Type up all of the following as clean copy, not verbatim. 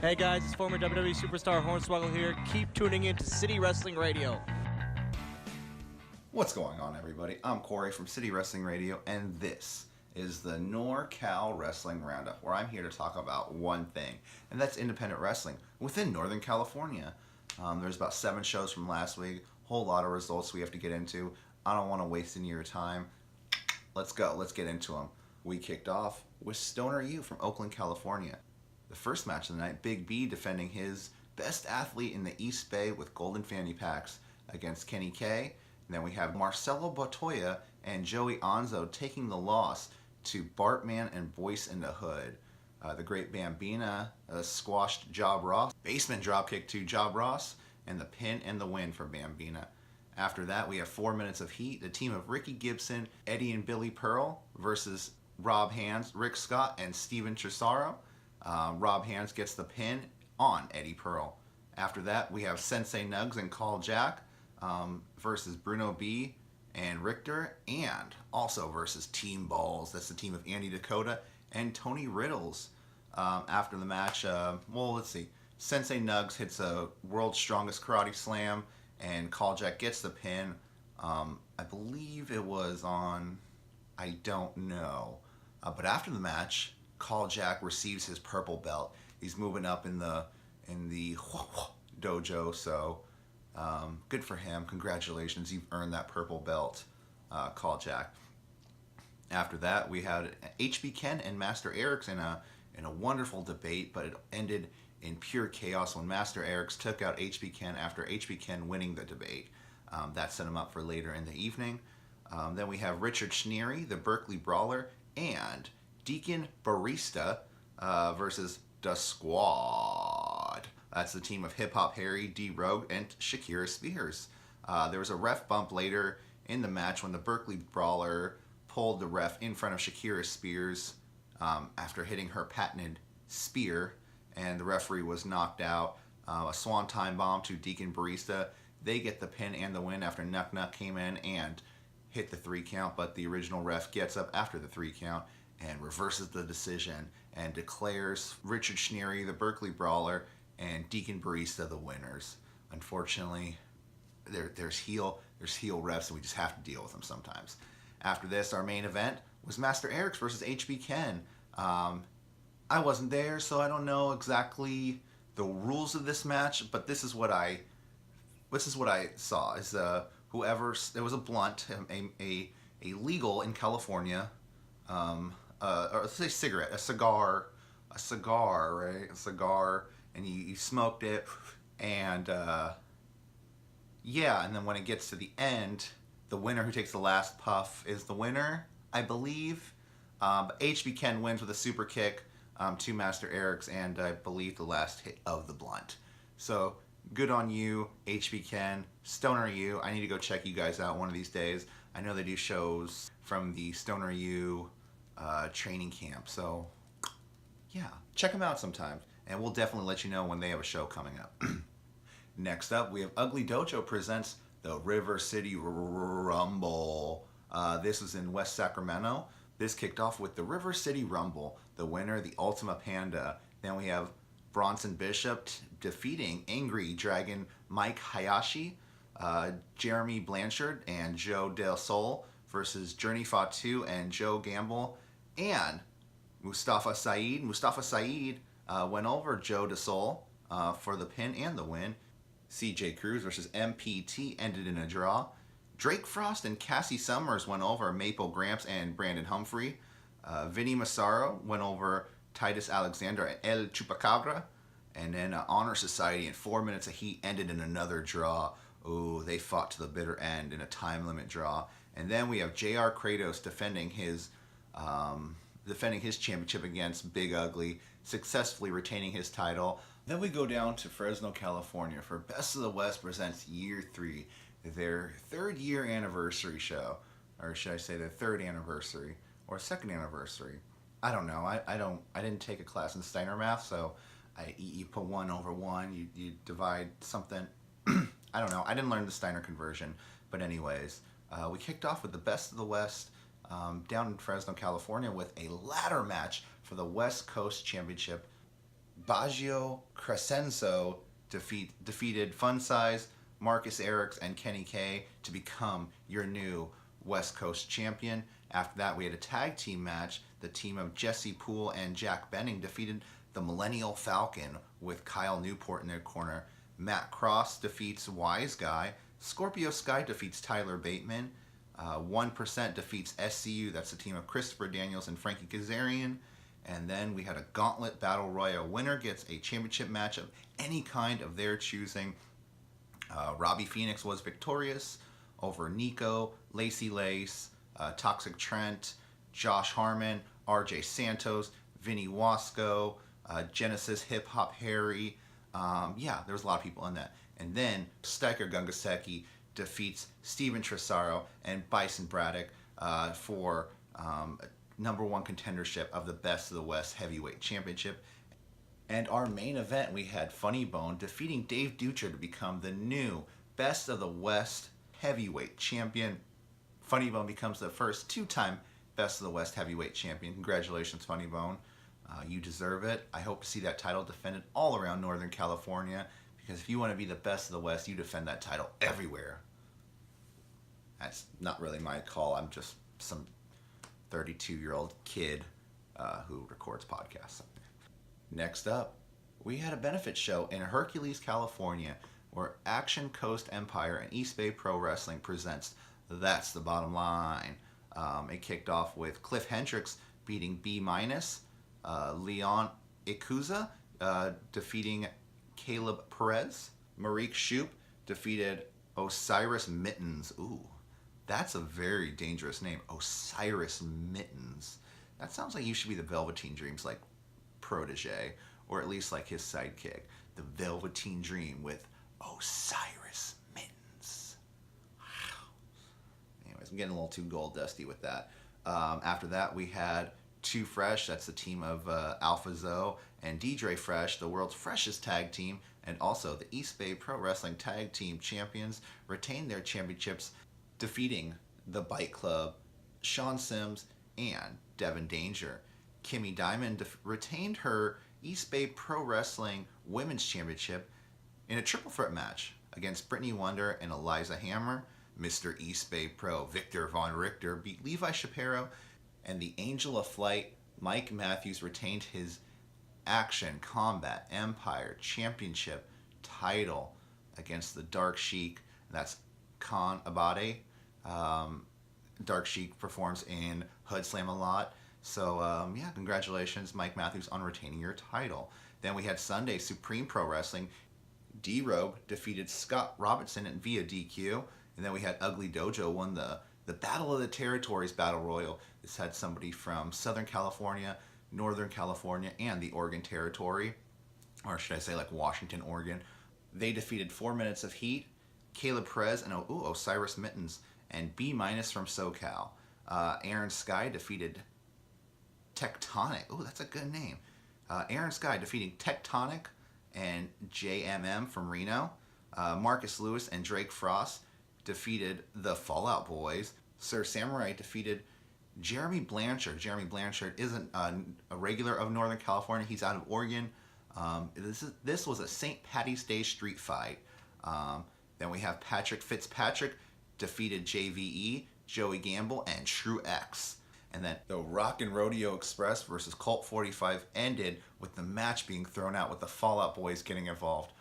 Hey guys, it's former WWE superstar Hornswoggle here. Keep tuning in to City Wrestling Radio. What's going on, everybody? I'm Corey from City Wrestling Radio, and this is the NorCal Wrestling Roundup, where I'm here to talk about one thing, and that's independent wrestling within Northern California. There's about 7 shows from last week, whole lot of results we have to get into. I don't want to waste any of your time. Let's go. Let's get into them. We kicked off with Stoner U from Oakland, California. The first match of the night, Big B defending his best athlete in the East Bay with golden fanny packs against Kenny K. And then we have Marcelo Botoya and Joey Anzo taking the loss to Bartman and Boyce in the Hood. The Great Bambina squashed Job Ross. Basement dropkick to Job Ross, and the pin and the win for Bambina. After that, we have 4 minutes of heat. The team of Ricky Gibson, Eddie and Billy Pearl versus Rob Hands, Rick Scott, and Steven Trisaro. Rob Hands gets the pin on Eddie Pearl. After that, we have Sensei Nugs and Call Jack versus Bruno B and Richter, and also versus Team Balls. That's the team of Andy Dakota and Tony Riddles. After the match, let's see. Sensei Nugs hits a World's Strongest Karate Slam, and Call Jack gets the pin. I believe it was on, I don't know. But after the match, Call Jack receives his purple belt. He's moving up in the dojo, so good for him. Congratulations, you've earned that purple belt, Call Jack. After that, we had HB Ken and Master Eric's in a wonderful debate, but it ended in pure chaos when Master Eric's took out HB Ken after HB Ken winning the debate. That set him up for later in the evening. Then we have Richard Schneery, the Berkeley Brawler, and Deacon Barista versus The Squad. That's the team of Hip Hop Harry, D Rogue, and Shakira Spears. There was a ref bump later in the match when the Berkeley Brawler pulled the ref in front of Shakira Spears after hitting her patented spear, and the referee was knocked out. A swan time bomb to Deacon Barista. They get the pin and the win after Nuck Nuck came in and hit the 3 count, but the original ref gets up after the 3 count and reverses the decision and declares Richard Schneery, the Berkeley Brawler, and Deacon Barista the winners. Unfortunately, there's heel refs, and we just have to deal with them sometimes. After this, our main event was Master Eric's versus HB Ken. I wasn't there, so I don't know exactly the rules of this match, but this is what I saw. Is there was a blunt, a legal in California, or let's say cigarette, a cigar, right? A cigar, and you smoked it, and and then when it gets to the end, the winner who takes the last puff is the winner, I believe. But HB Ken wins with a super kick to Master Eric's, and I believe the last hit of the blunt. So good on you, HB Ken. Stoner U, I need to go check you guys out one of these days. I know they do shows from the Stoner U training camp, so yeah, check them out sometime, and we'll definitely let you know when they have a show coming up. Next up, we have Ugly Dojo presents the River City Rumble. This was in West Sacramento. This kicked off with the River City Rumble. The winner, the Ultima Panda. Then we have Bronson Bishop defeating Angry Dragon Mike Hayashi, Jeremy Blanchard, and Joe Del Sol versus Journey Fatu and Joe Gamble, and Mustafa Saeed. Mustafa Saeed went over Joe Del Sol for the pin and the win. CJ Cruz versus MPT ended in a draw. Drake Frost and Cassie Summers went over Maple Gramps and Brandon Humphrey. Vinny Massaro went over Titus Alexander and El Chupacabra. And then Honor Society in 4 minutes of heat ended in another draw. Ooh, they fought to the bitter end in a time limit draw. And then we have JR Kratos defending his championship against Big Ugly, successfully retaining his title. Then we go down to Fresno, California for Best of the West presents Year 3, their 3rd year anniversary show. Or should I say their 3rd anniversary or 2nd anniversary? I don't know. I didn't take a class in Steiner math, so you put 1 over 1, you divide something. I don't know. I didn't learn the Steiner conversion. But anyways, we kicked off with the Best of the West down in Fresno, California with a ladder match for the West Coast Championship. Baggio Crescenzo defeated Fun Size, Marcus Erics, and Kenny K to become your new West Coast champion. After that, we had a tag team match. The team of Jesse Poole and Jack Benning defeated the Millennial Falcon with Kyle Newport in their corner. Matt Cross defeats Wise Guy. Scorpio Sky defeats Tyler Bateman. 1% defeats SCU. That's the team of Christopher Daniels and Frankie Kazarian. And then we had a Gauntlet Battle Royal. Winner gets a championship match of any kind of their choosing. Robbie Phoenix was victorious over Nico, Lacey Lace, Toxic Trent, Josh Harmon, RJ Santos, Vinny Wasco, Genesis Hip Hop Harry. Yeah, there was a lot of people in that. And then Steiker Gungaseki defeats Steven Tresaro and Bison Braddock for number one contendership of the Best of the West Heavyweight Championship. And our main event, we had Funny Bone defeating Dave Dutra to become the new Best of the West Heavyweight Champion. Funny Bone becomes the first two-time Best of the West Heavyweight Champion. Congratulations, Funny Bone. You deserve it. I hope to see that title defended all around Northern California, because if you want to be the Best of the West, you defend that title everywhere. That's not really my call. I'm just some 32-year-old kid who records podcasts. Next up, we had a benefit show in Hercules, California, where Action Coast Empire and East Bay Pro Wrestling presents That's the Bottom Line. It kicked off with Cliff Hendricks beating B-, Leon Ikuza defeating Caleb Perez. Marique Shoop defeated Osiris Mittens. Ooh, that's a very dangerous name. Osiris Mittens. That sounds like you should be the Velveteen Dream's like protege, or at least like his sidekick. The Velveteen Dream with Osiris Mittens. Wow. Anyways, I'm getting a little too gold dusty with that. After that, we had Too Fresh. That's the team of Alpha Zoe and Deidre Fresh, the world's freshest tag team, and also the East Bay Pro Wrestling Tag Team Champions, retained their championships, defeating the Bite Club, Sean Sims, and Devin Danger. Kimmy Diamond retained her East Bay Pro Wrestling Women's Championship in a triple threat match against Brittany Wonder and Eliza Hammer. Mr. East Bay Pro Victor Von Richter beat Levi Shapiro, and the Angel of Flight, Mike Matthews, retained his Action Combat Empire Championship title against the Dark Sheik. That's Khan Abade. Dark Sheik performs in Hood Slam a lot. So, yeah, congratulations, Mike Matthews, on retaining your title. Then we had Sunday Supreme Pro Wrestling. D-Rogue defeated Scott Robinson via DQ. And then we had Ugly Dojo won the Battle of the Territories Battle Royal. This had somebody from Southern California, Northern California, and the Oregon Territory. Or should I say like Washington, Oregon. They defeated 4 Minutes of Heat, Caleb Perez, and Osiris Mittens, and B- from SoCal. Aaron Sky defeated Tectonic. Oh, that's a good name. Aaron Sky defeating Tectonic and JMM from Reno. Marcus Lewis and Drake Frost defeated the Fallout Boys. Sir Samurai defeated Jeremy Blanchard. Jeremy Blanchard isn't a regular of Northern California. He's out of Oregon. This was a St. Patty's Day street fight. Then we have Patrick Fitzpatrick defeated JVE, Joey Gamble, and True X. And then the Rock and Rodeo Express versus Colt 45 ended with the match being thrown out with the Fallout Boys getting involved.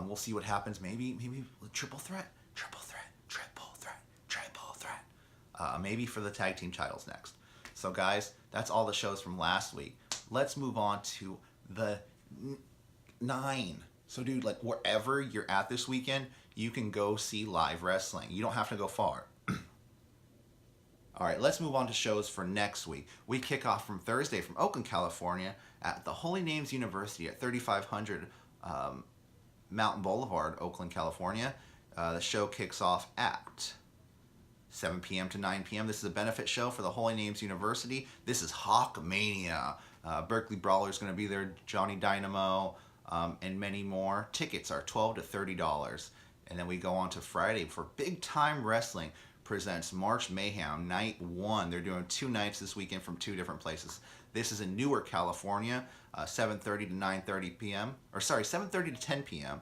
We'll see what happens. Maybe triple threat. Maybe for the tag team titles next. So guys, that's all the shows from last week. Let's move on to the 9. So dude, like wherever you're at this weekend, you can go see live wrestling. You don't have to go far. All right, let's move on to shows for next week. We kick off from Thursday from Oakland, California at the Holy Names University at 3500 Mountain Boulevard, Oakland, California. The show kicks off at 7 p.m. to 9 p.m. This is a benefit show for the Holy Names University. This is Hawkmania. Berkeley Brawler is going to be there, Johnny Dynamo, and many more. Tickets are $12 to $30. And then we go on to Friday for Big Time Wrestling, presents March Mayhem Night 1. They're doing 2 nights this weekend from 2 different places. This is in Newark, California, 7:30 to 9:30 p.m. Or sorry, 7:30 to 10 p.m.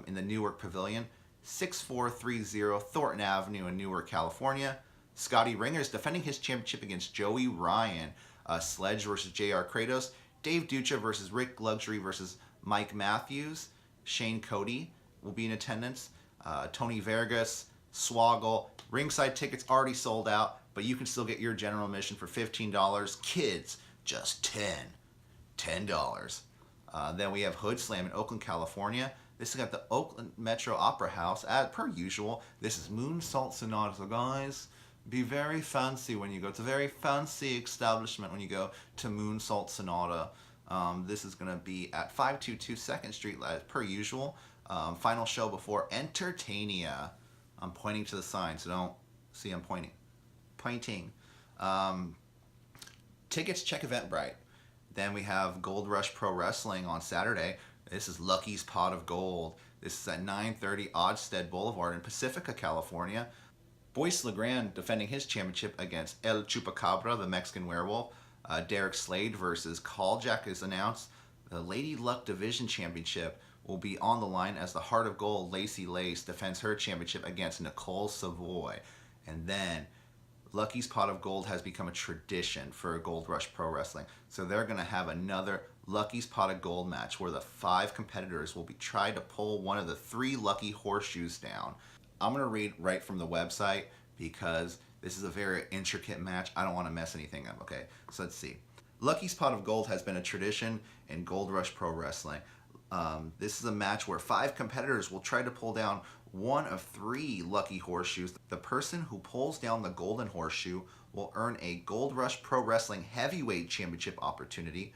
In the Newark Pavilion, 6430 Thornton Avenue in Newark, California. Scotty Ringer is defending his championship against Joey Ryan. Sledge versus JR Kratos. Dave Ducha versus Rick Luxury versus Mike Matthews. Shane Cody will be in attendance. Tony Vargas, Swoggle. Ringside tickets already sold out, but you can still get your general admission for $15. Kids, just $10. Then we have Hood Slam in Oakland, California. This is at the Oakland Metro Opera House. As per usual, this is Moonsault Sonata. So guys, be very fancy when you go. It's a very fancy establishment when you go to Moonsault Sonata. This is going to be at 522 2nd Street as per usual. Final show before Entertainia. I'm pointing to the sign, so don't see I'm pointing. Tickets, check Eventbrite. Then we have Gold Rush Pro Wrestling on Saturday. This is Lucky's Pot of Gold. This is at 930 Odstead Boulevard in Pacifica, California. Boyce LeGrand defending his championship against El Chupacabra, the Mexican Werewolf. Derek Slade versus Calljack is announced. The Lady Luck Division Championship will be on the line as the Heart of Gold Lacey Lace defends her championship against Nicole Savoy. And then Lucky's Pot of Gold has become a tradition for Gold Rush Pro Wrestling. So they're going to have another Lucky's Pot of Gold match where the 5 competitors will be trying to pull one of the 3 lucky horseshoes down. I'm going to read right from the website because this is a very intricate match. I don't want to mess anything up, okay? So let's see. Lucky's Pot of Gold has been a tradition in Gold Rush Pro Wrestling. This is a match where 5 competitors will try to pull down one of 3 lucky horseshoes. The person who pulls down the golden horseshoe will earn a Gold Rush Pro Wrestling Heavyweight Championship opportunity,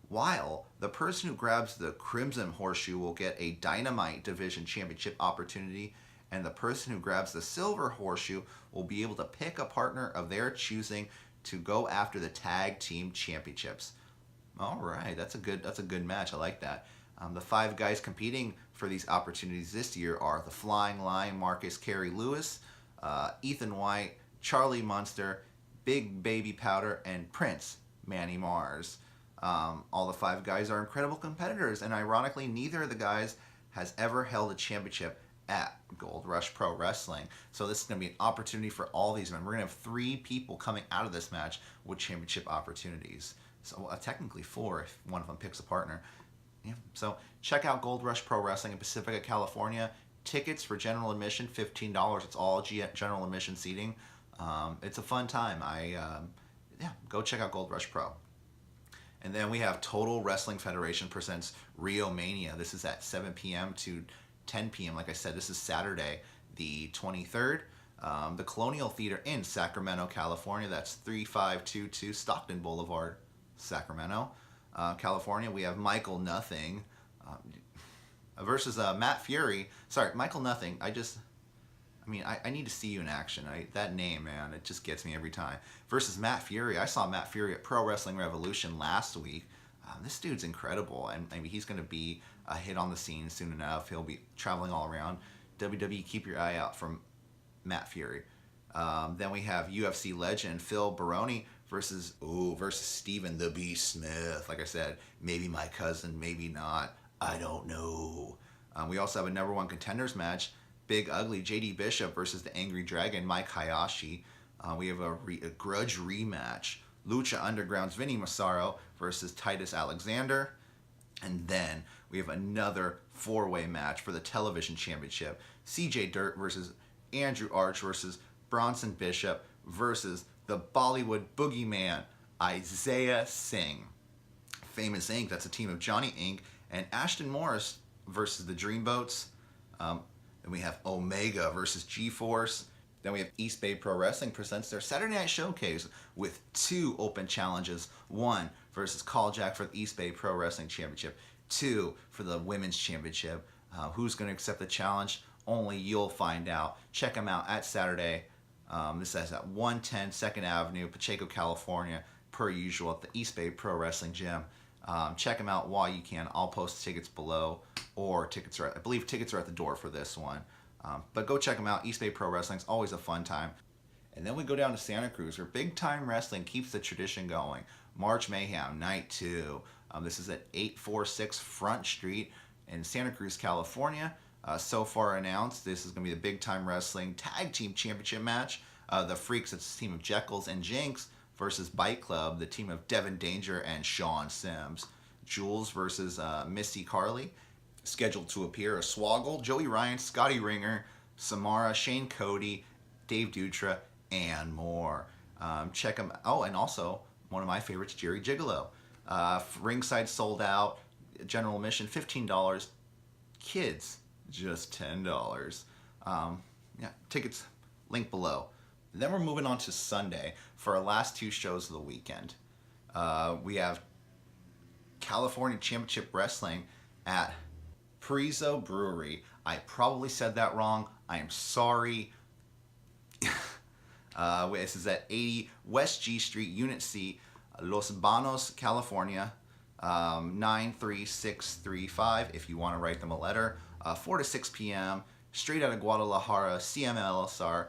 while the person who grabs the crimson horseshoe will get a Dynamite Division Championship opportunity, and the person who grabs the silver horseshoe will be able to pick a partner of their choosing to go after the tag team championships. All right, that's a good match. I like that. The 5 guys competing for these opportunities this year are the Flying Lion Marcus Carey Lewis, Ethan White, Charlie Munster, Big Baby Powder, and Prince Manny Mars. All the 5 guys are incredible competitors, and ironically, neither of the guys has ever held a championship at Gold Rush Pro Wrestling. So this is going to be an opportunity for all these men. We're going to have 3 people coming out of this match with championship opportunities. So technically 4 if one of them picks a partner. Yeah. So check out Gold Rush Pro Wrestling in Pacifica, California. Tickets for general admission, $15. It's all general admission seating. It's a fun time. Go check out Gold Rush Pro. And then we have Total Wrestling Federation presents Rio Mania. This is at 7 p.m. to 10 p.m. Like I said, this is Saturday, the 23rd. The Colonial Theater in Sacramento, California. That's 3522 Stockton Boulevard, Sacramento, California. We have Michael Nothing versus Matt Fury. Sorry, Michael Nothing. I need to see you in action. That name, man, it just gets me every time. Versus Matt Fury. I saw Matt Fury at Pro Wrestling Revolution last week. This dude's incredible, and he's going to be a hit on the scene soon enough. He'll be traveling all around. WWE, keep your eye out from Matt Fury. Then we have UFC legend Phil Baroni versus Stephen the Beast Smith. Like I said, maybe my cousin, maybe not. I don't know. We also have a number 1 contenders match. Big Ugly JD Bishop versus the Angry Dragon Mike Hayashi. We have a grudge rematch. Lucha Underground's Vinny Massaro versus Titus Alexander. And then we have another 4-way match for the television championship. CJ Dirt versus Andrew Arch versus Bronson Bishop versus the Bollywood boogeyman Isaiah Singh. Famous Inc., that's a team of Johnny Inc. and Ashton Morris versus the Dreamboats. Then we have Omega versus G-Force. Then we have East Bay Pro Wrestling presents their Saturday Night Showcase with 2 open challenges. 1 versus Calljack for the East Bay Pro Wrestling Championship. 2 for the Women's Championship. Who's going to accept the challenge? Only you'll find out. Check them out at Saturday. This is at 110 2nd Avenue, Pacheco, California, per usual at the East Bay Pro Wrestling Gym. Check them out while you can. I'll post tickets below, or I believe tickets are at the door for this one. But go check them out. East Bay Pro Wrestling's always a fun time. And then we go down to Santa Cruz, where Big Time Wrestling keeps the tradition going. March Mayhem, Night 2. This is at 846 Front Street in Santa Cruz, California. So far announced, this is going to be the Big Time Wrestling Tag Team Championship match. The Freaks, it's a team of Jekylls and Jinx versus Bite Club, the team of Devin Danger and Sean Sims. Jules versus Missy Carly. Scheduled to appear are Swoggle, Joey Ryan, Scotty Ringer, Samara, Shane Cody, Dave Dutra, and more. Check them out. Oh, and also one of my favorites, Jerry Gigolo. Ringside sold out. General admission $15. Kids just $10. Yeah, tickets link below. Then we're moving on to Sunday for our last 2 shows of the weekend. We have California Championship Wrestling at Prizo Brewery. I probably said that wrong. I am sorry. This is at 80 West G Street, Unit C, Los Banos, California, 93635 if you want to write them a letter. 4 to 6 p.m. Straight out of Guadalajara, CMLSR.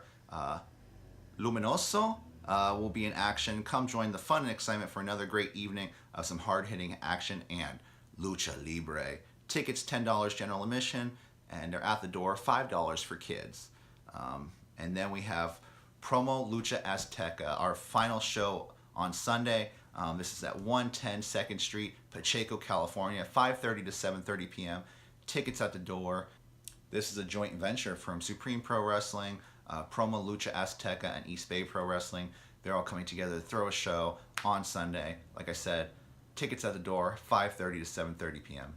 Luminoso will be in action. Come join the fun and excitement for another great evening of some hard-hitting action and lucha libre. Tickets $10 general admission, and they're at the door $5 for kids. And then we have Promo Lucha Azteca, our final show on Sunday. This is at 110 2nd Street, Pacheco, California, 5:30 to 7:30 p.m. Tickets at the door. This is a joint venture from Supreme Pro Wrestling, Promo Lucha Azteca, and East Bay Pro Wrestling. They're all coming together to throw a show on Sunday. Like I said, tickets at the door, 5:30 to 7:30 p.m.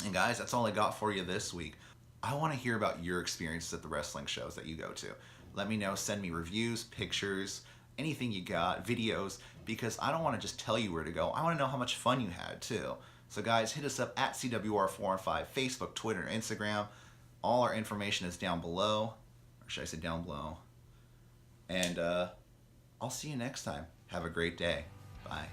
And guys, that's all I got for you this week. I want to hear about your experiences at the wrestling shows that you go to. Let me know. Send me reviews, pictures, anything you got, videos, because I don't want to just tell you where to go. I want to know how much fun you had too. So guys, hit us up at CWR415, Facebook, Twitter, Instagram. All our information is down below. Or should I say down below? And I'll see you next time. Have a great day. Bye.